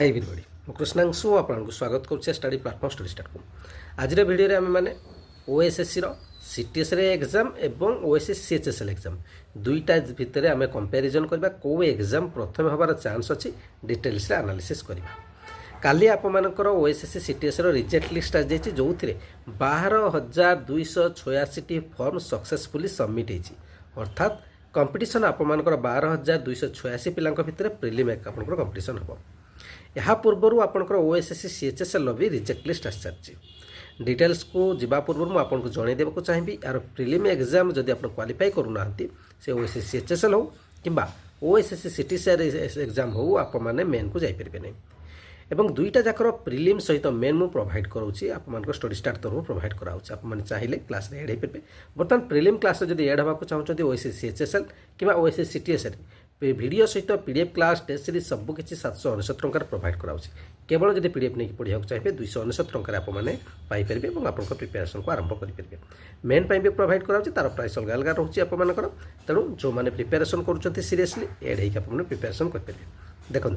Hi everybody मु कृष्णांशु आपको स्वागत करुचे स्टडी प्लाटफॉर्म स्टडी स्टार्ट को आज वीडियो आम मैंने ओएसएससी सीटीएस एग्जाम एवं ओएसएससी सीएचएसएल एग्जाम दुईटा भितर आम कंपेरिजन करबा को एग्जाम प्रथम हबार चांस अच्छी डिटेल्स एनालिसिस करबा। काली आपर ओएसएससी सीटीएस रिजेक्ट लिस्ट आ जाइए जो थे 12,286 फॉर्म सक्सेसफुली सबमिट होती अर्थात कंपिटिशन आपर 12,286 पिला भितर प्रिलिम आपंकर कंपिटिशन हम। यहाँ पूर्वर आपंकर ओएसएससी सीएचएसएल भी रिजेक्ट लिस्ट आसी सारी डिटेल्स को जीवा पूर्व मुझे जनईदेक चाहिए यार प्रिलिम एग्जाम जदि आप क्वालिफाई करूना से ओएसएससी सीएचएसएल हो कि ओएसएससी सीटीएसएल एग्जाम हो आप मेन को जापर नहीं एवं दुईटा जाकर प्रिलिम सहित मेन मु प्रोवाइड करोची आप स्टडी स्टार्ट तरफ प्रोवाइड कराऊँ आप चाहिए क्लास एड हो पारे। बर्तमान प्रिलिम क्लास जब एड होगा चाहते ओएसएससी सीएचएसएल कि ओएसएससी सीटीएसएल वीडियो सहित पीडीएफ क्लास टेस्ट सीरीज सबकि 799 टकर प्रोवाइड कराऊँ केवल जब पीडीएफ नहीं पढ़ा चाहिए 299 टकर आपरे और आप प्रिपेरेसन को आरंभ करेंगे। मेन भी प्रोवाइड कराऊँ तार प्राइस अलग अलग रोचे आपर तेणु जो मैंने प्रिपेरेसन कर सीरीयसली एड होकर प्रिपेरेसन करेंगे। देखो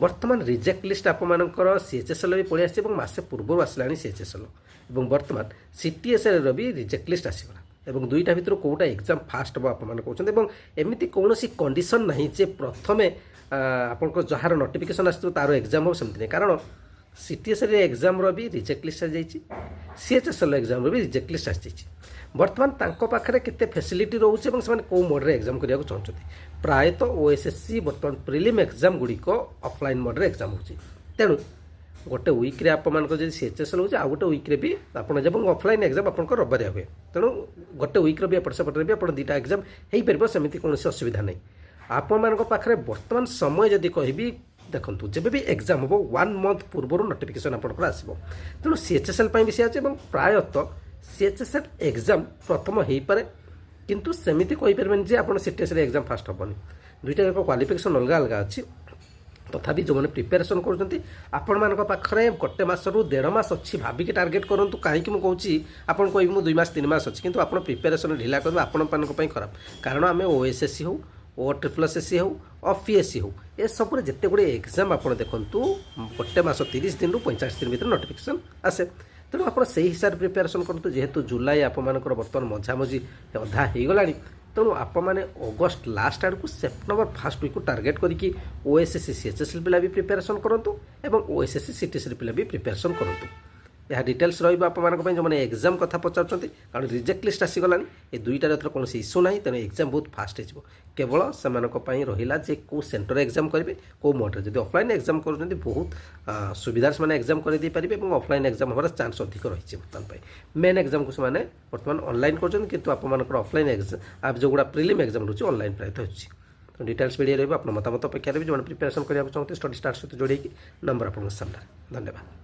बर्तमान रिजेक्ट लिस्ट आपर सीएचएसएल भी पलि आसी मसे पूर्व आसला सीएचएसएल और बर्तमान सीटीएसएल भी रिजेक्ट लिस्ट आसीगला एवं दुईटा भितर कोटा एग्जाम फास्ट हम आपते एमती कौन कंडीशन ना जे प्रथमे आपको जार नोटिफिकेशन आस तार एग्जाम हम सेमती नहीं कारण सीटीएसएल एग्जाम भी रिजेक्ट लिस्ट आ जाइए सीएचएसएल एग्जाम भी रिजेक्ट लिस्ट आसी बर्तमान तांको पाखरे केते फैसिलिटी रोचे से कौ मोड्रे एग्जाम करने चाहते प्रायतः ओएसएससी बर्तमान प्रिलिम एग्जाम गुड़िक ऑफलाइन मोड्रे एग्जाम होची तेणु गोटे वीक्रे आपको सीएचएसएल हो गोटे वीक्रे भी आप जब ऑफलाइन एग्जाम आप रविवार हुए तेणु गोटे वीक्र भी एपट सेपटे भी आप दुईटा एग्जाम हो पार सेमती कौन असुविधा नहीं आपरे बर्तमान समय जदि कहि देखो जब भी एग्जाम हम 1 मंथ पूर्व नोटिफिकेशन आपंकर आसो तेणु सीएचएसएल भी सी अच्छे प्रायतः सीएचएसएल एग्जाम प्रथम हो पारे किंतु सेमती कहींपारे जे आप सीटीएसएल एग्जाम फास्ट हेनी दुईटा क्वालिफिकेशन अलग अलग अच्छी तथापि जो मैंने प्रिपेरेसन कर गोटे मसरू 1.5 मास अच्छी भाविकी टार्गेट करूँ कहीं मुझे आपको कह 2 मास 3 मास अच्छी किंतु आप प्रिपेरेसन ढिला करेंगे आपण खराब कारण आम ओएसएससी हो OSSC हो OPSC हो ये सब जिते गुड़े एग्जाम आप देखूँ गोटे मास 30 दिन 45 दिन भर नोटिफिकेशन आसे तेणु आप हिसाब से प्रिपेरेसन करूँ जेहेतु जुलाई आपर बर्तमान मझामझी अधा हो गला तेणु आप अगस्ट लास्ट आड़ को सेप्टेम्बर फास्ट वीक को टार्गेट करके ओएसएससी सीएचएसएल पिला भी प्रिपेरेसन करूँ और ओएसएससी सीटीएसएल पिला भी प्रिपेरेसन करूँ। यह डिटेल्स रही जो मैंने एग्जाम कथा पचार कारण रिजेक्ट लिस्ट आसीगला ये दुईटार कौन इश्यू ना तेणु एग्जाम बहुत फास्ट हो केवल से रहा जे कौ सेंटर एग्जाम करेंगे कौ मोड्रे जब ऑफलाइन एग्जाम कर बहुत सुविधा से एग्जाम कर ऑफलाइन एग्जाम हमारा चांस अधिक रही बर्तमान मेन एग्जाम को बर्तमान ऑनलाइन कर ऑफलाइन एग्जाम आप जो गुड़ा प्रिलिम एग्जाम रोचे ऑनलाइन प्रायतः हो डिटेल्स वीडियो रही आप मतामत अपेक्षा जो प्रिपेरेसन करने चाहते स्टडी स्टार्ट सहित जोड़े नंबर आप सामने। धन्यवाद।